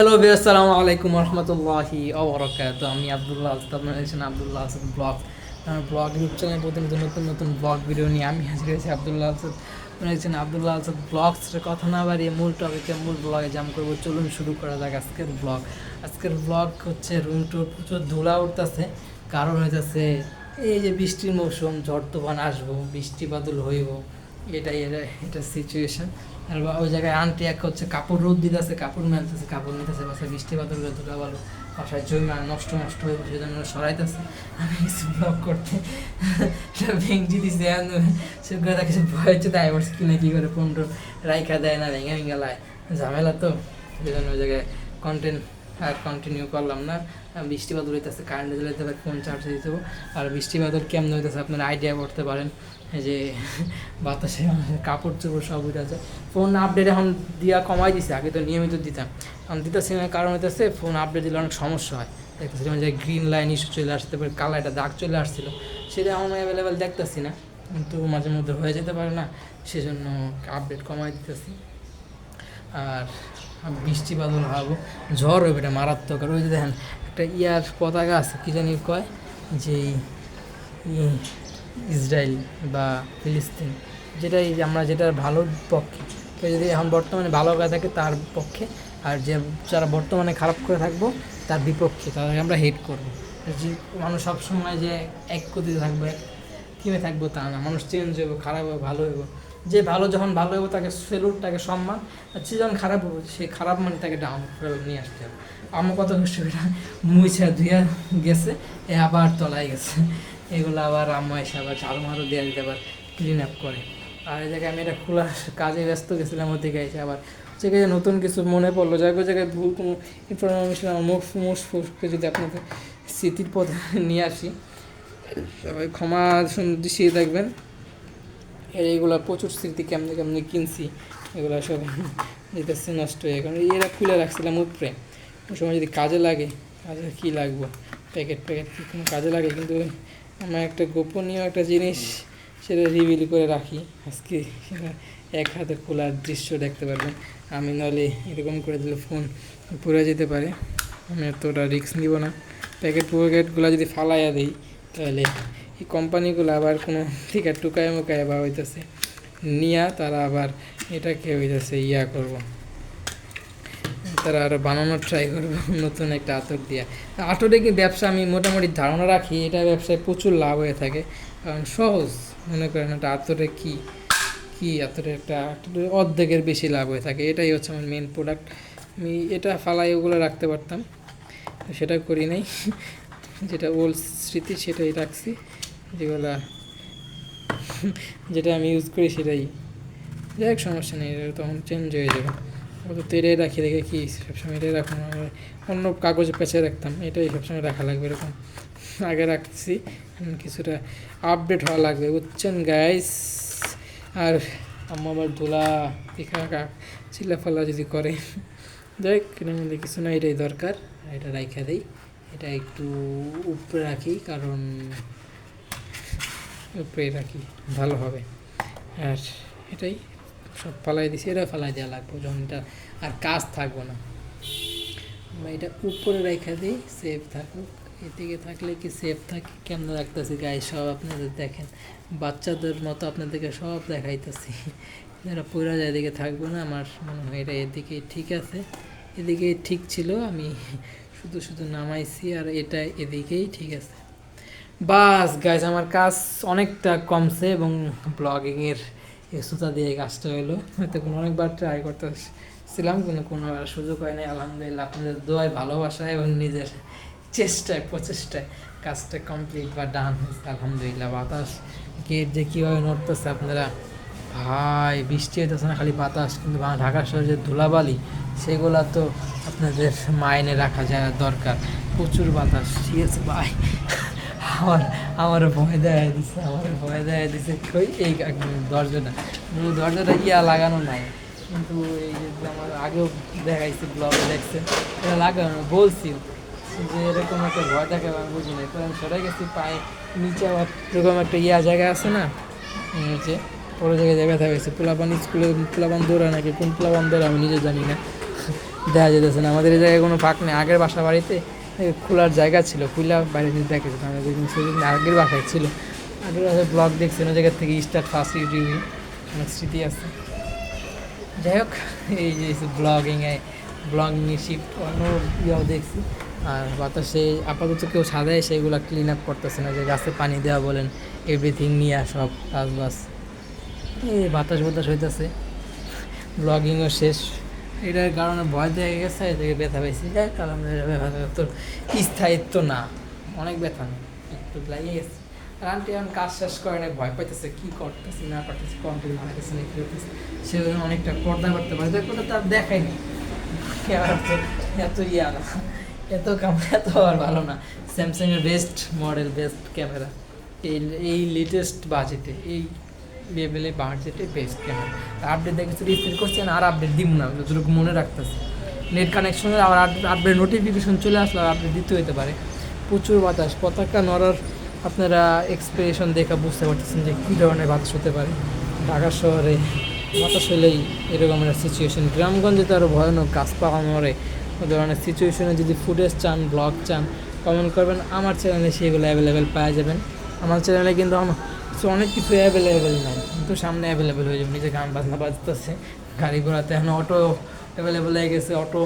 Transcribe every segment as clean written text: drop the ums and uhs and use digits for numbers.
Hello আসসালামু আলাইকুম রহমতুল্লাহি ওবরাকাতুহু। আমি আব্দুল্লাহ আসাদ, আপনারা দেখছেন আব্দুল্লাহ আসাদ ব্লগ। আমার ব্লগ ইউটিউব চ্যানেলে প্রতিনিয়ত নতুন নতুন ব্লগ ভিডিও নিয়ে আমি হাজির হয়েছি আব্দুল্লাহ আসাদ। আপনারা দেখছেন আব্দুল্লাহ আসাদ ব্লগসের কথা না বাড়িয়ে মূল টপিকে মূল ব্লগে জাম করবো। চলুন শুরু করা যাক আজকের ব্লগ। আজকের ব্লগ হচ্ছে রুম টুর, প্রচুর ধুলা উঠতেছে, কারণ হইতেছে এই যে বৃষ্টির মৌসুম, ঝড় তুফান আসবো, বৃষ্টি বাদল হইব, এটা সিচুয়েশন। আর ওই জায়গায় আন্টি এক হচ্ছে কাপড় রোদ দিতেছে, কাপড় মেলতেছে, কাপড় নিতেছে, বাসায় বৃষ্টি বাদল করে ধুলা ভালো বাসায় জমা নষ্ট নষ্ট হয়ে সেই জন্য সরাইতেছে। আমি কিছু ব্লগ করতে ভেঙে দিছে, সেগুলো তাকে ভয় হচ্ছে, তাই বলছে কিনে কী করে পনেরো রাইখা দেয় না, ভেঙে ভেঙে লায়, ঝামেলা তো সেই জন্য ওই জায়গায় কন্টেন্ট আর কন্টিনিউ করলাম না। বৃষ্টি বাদল হইতেছে, কারেন্টে জ্বালাইতে পারে, ফোন চার্জে দিতে হবে। আর বৃষ্টি বাদল কেমন হইতেছে আপনারা আইডিয়া করতে পারেন, এই যে বাতাসে কাপড় চোপড় সব উঠে আছে। ফোন আপডেট এখন দিয়া কমাই দিছে, আগে তো নিয়মিত দিতাম, এখন দিতেছি না, কারণ হইতেছে ফোন আপডেট দিলে অনেক সমস্যা হয়। দেখতেছি যেমন যে গ্রিন লাইন ইস্যু চলে আসতে পারে, কালো একটা দাগ চলে আসছিলো, সেটা এখন অ্যাভেলেবেল দেখতেছি না, কিন্তু মাঝে মধ্যে হয়ে যেতে পারে না, সেজন্য আপডেট কমাই দিতেছি। আর বৃষ্টি বাদল হবো, ঝড় হবে, এটা মারাত্মক। আর ওই যে দেখেন একটা ইয়ার পতাকা আছে, কী জানি কয় যে ইসরায়েল বা ফিলিস্তিন, যেটাই আমরা যেটার ভালোর পক্ষে, কেউ যদি এখন বর্তমানে ভালো হয়ে থাকে তার পক্ষে, আর যে যারা বর্তমানে খারাপ করে থাকবো তার বিপক্ষে, তাদেরকে আমরা হেট করবো। যে মানুষ সবসময় যে এক গতিতে থাকবো, এক থিমে থাকবো তা না, মানুষ চেঞ্জ হইব, খারাপ হবে, ভালো হইব। যে ভালো যখন ভালো হইব তাকে সেলুট, তাকে সম্মান, আর সে যখন খারাপ হবো সে খারাপ মানে তাকে ডাউন ফেরত নিয়ে আসতে হবে। আমার কত বিষয়টা মুইছা ধুইয়া গেছে, এ আবার তলায় গেছে, এগুলো আবার আম্মা এসে আবার ঝাড়ু মারু দেওয়া দিতে আবার ক্লিন আপ করে। আর এই জায়গায় আমি এটা খোলার কাজে ব্যস্ত গেছিলাম, ওদিকে এসে আবার জায়গায় নতুন কিছু মনে পড়লো, জায়গায় জায়গায় ভুল কোনো ইনফরমেশন আমার মুখ ফুসকে যদি আপনাদের স্মৃতির পথে নিয়ে আসি, সবাই ক্ষমা সুন্দর দৃষ্টিতে দেখবেন। এইগুলো প্রচুর স্মৃতি, কেমনি কেমনি কিনছি, এগুলো সব দিতেছে নষ্ট হয়ে, কারণ এরা খুলে রাখছিলাম উপরে, ওই সময় যদি কাজে লাগে, কাজে কী লাগবো, প্যাকেট কোনো কাজে লাগে, কিন্তু আমার একটা গোপনীয় একটা জিনিস সেটা রিভিল করে রাখি, আজকে সেটা এক হাতে খোলার দৃশ্য দেখতে পারবেন। আমি নাহলে এরকম করে দিলে ফোন পুড়ে যেতে পারে, আমি এতটা রিস্ক নিব না। প্যাকেটগুলো যদি ফালাইয়া দিই, তাহলে এই কোম্পানিগুলো আবার কোনো থেকে টুকায় মুকায় বা হইতেছে নিয়া, তারা আবার এটাকে হইতেছে করবো, তারা আরও বানানোর ট্রাই করবো নতুন একটা আতর দিয়া। আতরে কি ব্যবসা আমি মোটামুটি ধারণা রাখি, এটা ব্যবসায় প্রচুর লাভ হয়ে থাকে, কারণ সহজ, মনে করেন একটা আতরে কি আতরে একটা অর্ধেকের বেশি লাভ হয়ে থাকে, এটাই হচ্ছে আমার মেন প্রোডাক্ট। আমি এটা ফালাই ওগুলো রাখতে পারতাম, সেটা করি নাই, যেটা ওল্ড স্মৃতি সেটাই রাখছি, যেগুলা যেটা আমি ইউজ করি সেটাই, যাই হোক সমস্যা নেই, তখন চেঞ্জ হয়ে যাবে। তো এটাই রাখি, রেখে কি সবসময় এটাই রাখুন, অন্য কাগজে পেঁচে রাখতাম, এটাই সবসময় রাখা লাগবে, এরকম আগে রাখছি, কিছুটা আপডেট হওয়া লাগবে, বুঝছেন গাইস। আর আম্মা আমার ধুলা দেখা চিল্লাফাল্লা যদি করে, যাই হোক মধ্যে কিছু না, এটাই দরকার, এটা রাইখা দিই, এটা একটু উপরে রাখি, কারণ উপরে রাখি ভালো হবে। আর এটাই সব ফালাই দিছি, এটা ফালাই দেওয়া লাগবে যখন এটা আর কাজ থাকবো না, আমরা এটা উপরে রেখে দিই, সেফ থাকুক। এদিকে থাকলে কি সেফ থাকে, কেমন রাখতেছি গায়ে সব আপনাদের দেখেন, বাচ্চাদের মতো আপনাদেরকে সব দেখাইতেছি, যারা পুরা যায় এদিকে থাকবো না, আমার মনে হয় এটা এদিকে ঠিক আছে, এদিকে ঠিক ছিল, আমি শুধু নামাইছি, আর এটা এদিকেই ঠিক আছে। বাস গাইজ, আমার কাজ অনেকটা কমছে, এবং ব্লগিংয়ের সুতা দিয়ে কাজটা হলো, হয়তো অনেকবার ট্রাই করতেছিলাম, কোনো সুযোগ হয় নাই। আলহামদুলিল্লাহ আপনাদের দোয়ায়, ভালোবাসায় এবং নিজের প্রচেষ্টায় কাজটা কমপ্লিট বা ডান হয়েছে আলহামদুলিল্লাহ। বাতাস গেট যে কীভাবে নড়তেছে আপনারা, ভাই বৃষ্টি হইতেছে না, খালি বাতাস, কিন্তু ঢাকা শহরে যে ধুলাবালি, সেগুলা তো আপনাদের মাইনে রাখা যায় দরকার, প্রচুর বাতাস, ঠিক আছে ভাই। আমার ভয় দিছে কই এই দরজাটা লাগানো নাই, কিন্তু এই যে আমার আগেও দেখাইছে, ব্লগে দেখছে, এটা লাগানো, বলছি যে এরকম একটা ভয় থাকে, আমি বুঝি নাই, তো আমি সরে গেছি, পায়ে নিচে আবার এরকম একটা জায়গা আছে না, যে বড়ো জায়গায় ব্যথা হয়েছে, পোলাপান স্কুলে পোলাপান দৌড়া নাকি, কোন পোলাপান দৌড়া আমি নিজে জানি না, দেখা যেতেছে না। আমাদের এই জায়গায় কোনো ফাঁক নেই। আগের বাসা বাড়িতে খোলার জায়গা ছিল, খুলা বাইরে দিয়ে দেখা যেত। আমাদের সেদিন আগের বাসায় ছিল, আগের বাসায় ব্লগ দেখছি ওই জায়গার থেকে স্টার্ট ফার্স্ট ইউটিউবে, অনেক স্মৃতি আছে। যাই হোক, এই যে ব্লগিংয়ে শিফট অন্য ইয়াও দেখছি। আর বাতাসে আপাতত কেউ সাদায় সেগুলো ক্লিন আপ করতেছে না, যে গাছে পানি দেওয়া বলেন, এভরিথিং নিয়ে সব কাজ বাস। এই বাতাস হইতেছে, ব্লগিংও শেষ। এটার কারণে ভয় দেখে গেছে, এ থেকে ব্যথা পেয়েছি। যাই কারণ তোর স্থায়িত্ব না, অনেক ব্যথা নেই, একটু লাগিয়ে গেছে। আর আন্টি এখন কাজ শেষ করে না, ভয় পাইতেছে কী করতেছি না করতেছি, কন্টেন্ট বানাইতেছে না কী করতেছে। সেজন্য অনেকটা পর্দা করতে পারে, দেখো তার দেখায়নি ক্যামেরাতে এত ইয়া না, এত ক্যামেরা এত আর ভালো না। স্যামসাংয়ের বেস্ট মডেল, বেস্ট ক্যামেরা, এই লেটেস্ট বাজেটে, এই লেভেলে বাজেটে বেস্ট ক্যামেরা। আপডেট দেখেছি রিসেট করছি আর আপডেট দিব না, যতটুকু মনে রাখতেছে। নেট কানেকশনের আবার আপডেট নোটিফিকেশন চলে আসলে আপডেট দিতে হতে পারে। প্রচুর বাতাস, পতাকা নড়ার আপনারা এক্সপ্রেশন দেখা বুঝতে পারতেছেন যে কী ধরনের বাতাস হতে পারে। ঢাকা শহরে বাতাস হলেই এরকম একটা সিচুয়েশন। গ্রামগঞ্জে তো আরও ভয়ানক, গাছপালা নড়ে। ও ধরনের সিচুয়েশনে যদি ফুটেজ চান, ব্লগ চান, কমেন্ট করবেন। আমার চ্যানেলে সেগুলো অ্যাভেলেবেল পাওয়া যাবেন। আমার চ্যানেলে কিন্তু অনেক কিছু অ্যাভেলেবেল নাই, কিন্তু সামনে অ্যাভেলেবেল হয়ে যাবে। নিজে গান বাজনা বাজতেছে, গাড়ি ঘোড়াতে এখন অটো অ্যাভেলেবেল হয়ে গেছে, অটো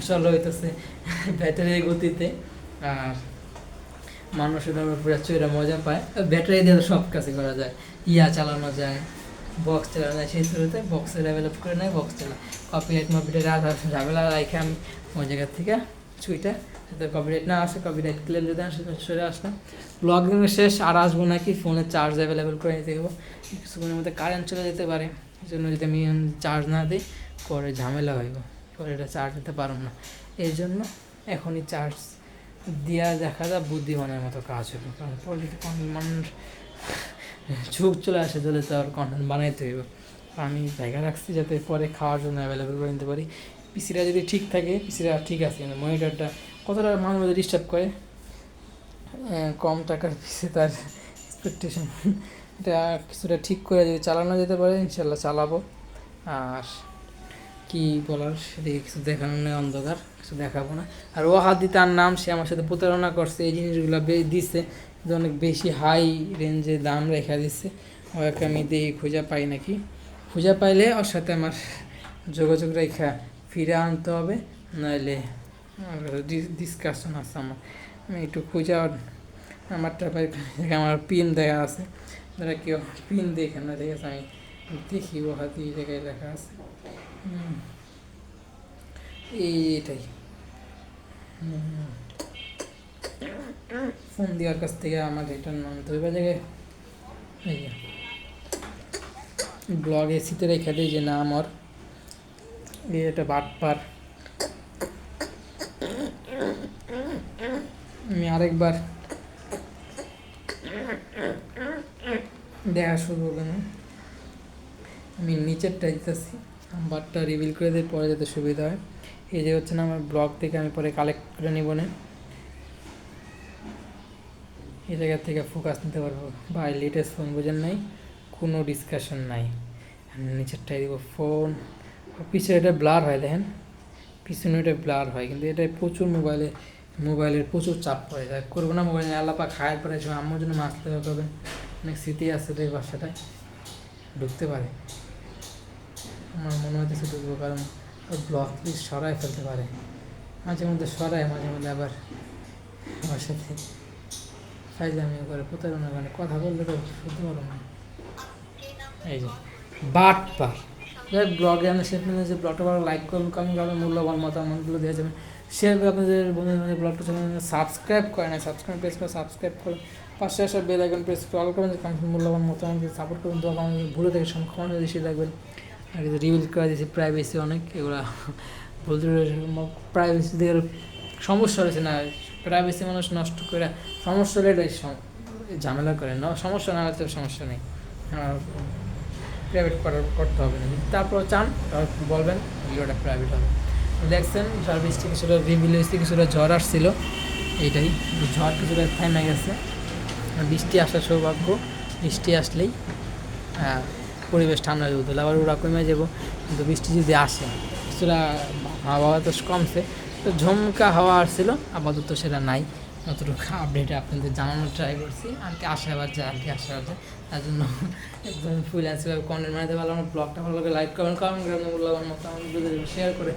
চলো হইতেছে ব্যাটারির গতিতে। আর মানুষের পুরো চৈরা মজা পায়। ব্যাটারি দিয়ে সব কাছে করা যায়, চালানো যায়, বক্স চালানো যায়। সেই শুরুতে বক্সে ডেভেলপ করে নেয়, বক্স চালা। কপিরাইট ঝামেলা রাখে আমি ওই জায়গার থেকে ছুইটা, যাতে কপিরাইট না আসে, কপিরাইট ক্লেম যদি আসে সরে আসলাম। ব্লগিং শেষ, আর আসবো নাকি, ফোনে চার্জ অ্যাভেলেবেল করে নিতে দেবো। কিছুক্ষণের মধ্যে কারেন্ট চলে যেতে পারে, এই জন্য যদি আমি চার্জ না দিই পরে ঝামেলা হইব, পরে এটা চার্জ দিতে পারব না। এই জন্য এখনই চার্জ দিয়া দেখা যায় বুদ্ধিমানের মতো কাজ হবে। কারণ পরে যদি মানুষ ঝুঁক চলে আসে তাহলে তো আর কন্টেন্ট বানাইতে হইব। আমি জায়গা রাখছি যাতে পরে খাওয়ার জন্য অ্যাভেলেবেল করে নিতে পারি। পিসিটা যদি ঠিক থাকে, পিসিটা ঠিক আছে, কিন্তু মনিটরটা কতটা মানুষ ডিস্টার্ব করে। কম টাকার পিসি, তার এক্সপেকটেশন এটা কিছুটা ঠিক করে যদি চালানো যেতে পারে ইনশাল্লাহ চালাবো। আর কি বলার, সেদিকে কিছু দেখানো নেই, অন্ধকার, কিছু দেখাবো না। আর ও হাদি তার নাম, সে আমার সাথে প্রতারণা করছে, এই জিনিসগুলো দিচ্ছে, যে অনেক বেশি হাই রেঞ্জে দাম রেখা দিচ্ছে। ওকে আমি দেখি খুঁজে পাই নাকি, খুঁজে পাইলে ওর সাথে আমার যোগাযোগ রেখা ফিরে আনতে হবে, নাহলে ডিসকাশন আছে আমার। আমি একটু খুঁজে আমারটা আমার পিন দেখা আছে, যারা কেউ পিন দেখে না, ঠিক আছে, আমি দেখি ও হাতি এই জায়গায় লেখা আছে। এইটাই ফোন দেওয়ার কাছ থেকে আমার রিটার্ন আনতে হবে জায়গায়। এই ব্লগ এসিতে রেখে দিই যে না আমার এটা বাটপার। আমি আরেকবার দেখা শুরু করবো না, আমি নিচেরটা দিতেছি, নাম্বারটা রিভিল করে দিই পরে যাতে সুবিধা হয়। এই যে হচ্ছে না আমার ব্লগ থেকে আমি পরে কালেক্ট করে নিব না, এই জায়গা থেকে ফোকাস নিতে পারবো। ভাই লেটেস্ট ফোন বোঝেন নাই, কোনো ডিসকাশন নাই। নিচেরটাই দিব ফোন, পিছনে এটা ব্লার হয়, দেখেন পিছনে এটা ব্লার হয়, কিন্তু এটা প্রচুর মোবাইলের প্রচুর চাপ পড়ে যায়। করবো না মোবাইল আল্লাপা খায়ের পরে সময় আম্মুর জন্য মাছ দেওয়া করবেন, অনেক স্মৃতি আছে এই বাসাটায়, ঢুকতে পারে আমার মনে হইতেছে ঢুকবো, কারণ ব্লক প্লিজ সরাই ফেলতে পারে, মাঝে মধ্যে সরায়, মাঝে মধ্যে আবার আমার সাথে ফাইজলামিও করে, প্রতারণা করে, কথা বললে তো শুনতে পারো না। এই যে বাটপার, যাই ব্লগে আমি শেষ পর্যন্ত যে ব্লগটা ভালো লাইক করুন, কমেন্ট করবেন, মূল্যবান মতামতগুলো দেওয়া যাবে, শেয়ার করে আপনাদের বন্ধুদের ব্লগটা সাবস্ক্রাইব করে না, সাবস্ক্রাইব প্রেস করে সাবস্ক্রাইব করুন, পাশে আসা বেল আইকন প্রেস করে অল করবেন, যে মূল্যবান মতামত সাপোর্ট করুন। তো আমাদের ভুলে থেকে ক্ষমা বেশি রাখবেন। আর রিভিল করে দিয়েছি প্রাইভেসি অনেক, এগুলো বলতে প্রাইভেসি দিয়ে সমস্যা হয়েছে না, প্রাইভেসি মানুষ নষ্ট করে সমস্যা হলে এটাই ঝামেলা করে না, সমস্যা না হলে তো সমস্যা নেই, প্রাইভেট করতে হবে না। তারপর চান তারপর বলবেন ভিডিওটা প্রাইভেট হবে। দেখছেন বৃষ্টি কিছুটা রিভিল হয়েছে, কিছুটা ঝড় আসছিল, এইটাই ঝড় কিছুটা থেমে গেছে, বৃষ্টি আসার সৌভাগ্য, বৃষ্টি আসলেই পরিবেশ ঠান্ডা হয়ে উঠলে আবার ওরা কমে যাবো, কিন্তু বৃষ্টি যদি আসে কিছুটা হাওয়া বাতাস কমছে, তো ঝুমকা হাওয়া আসছিল, আপাতত সেটা নাই। যতটুকু আপডেটে আপনাদের জানানোর ট্রাই করছি। আন্টি আশাবাদ যায়, আন্টি আশাবাদ যায়, তার জন্য একদম ফ্রিল্যান্সভাবে কন্টেন্ট বানাতে পারলে আমার ব্লগটা ভালো লাগে লাইক করবেন, কমেন্ট করবেন, মূল্যবান মতো আমার ভিডিও শেয়ার করে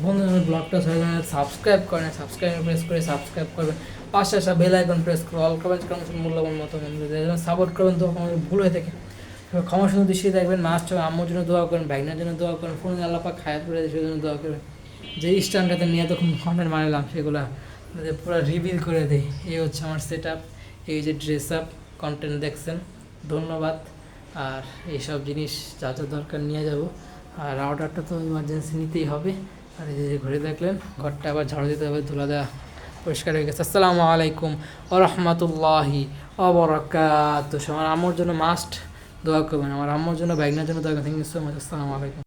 বন্ধুদের ব্লগটা সাবস্ক্রাইব করেন, সাবস্ক্রাইব প্রেস করে সাবস্ক্রাইব করবেন, পাশে আসা বেল আইকন প্রেস করে অল কমেন্ট করেন, মূল্যবান মতো বন্ধুদের সাপোর্ট করবেন। তো আমাদের ভুল হয়ে থাকে ক্ষমা সুন্দর দৃষ্টিতে দেখবেন। মাস্ট আম্মুর জন্য দোয়া করেন, ভাইনার জন্য দোয়া করেন, ফোন আল্লাহ পাক হায়াত করে দেশের জন্য দোয়া করবেন। যে স্ট্যান্ডটাতে নিয়ে তখন কমেন্ট মারলাম সেগুলো পুরো রিভিল করে দেয়। এই হচ্ছে আমার সেট আপ, এই যে ড্রেস আপ কন্টেন্ট দেখছেন, ধন্যবাদ। আর এইসব জিনিস যা যা দরকার নিয়ে যাব। আর রাউটারটা তো ইমার্জেন্সি নিতেই হবে। আর এই যে ঘুরে দেখলেন ঘরটা আবার ঝাড়ু দিতে হবে, ধুলা দেওয়া পরিষ্কার হয়ে গেছে। আসসালামু আলাইকুম ওয়া রাহমাতুল্লাহি ওয়া বারাকাতুহু। আমার আম্মুর জন্য মাস্ট দোয়া করবেন, আমার আম্মুর জন্য, বাইকনার জন্য দোয়া করবেন। Thank you so much. আসসালামু আলাইকুম।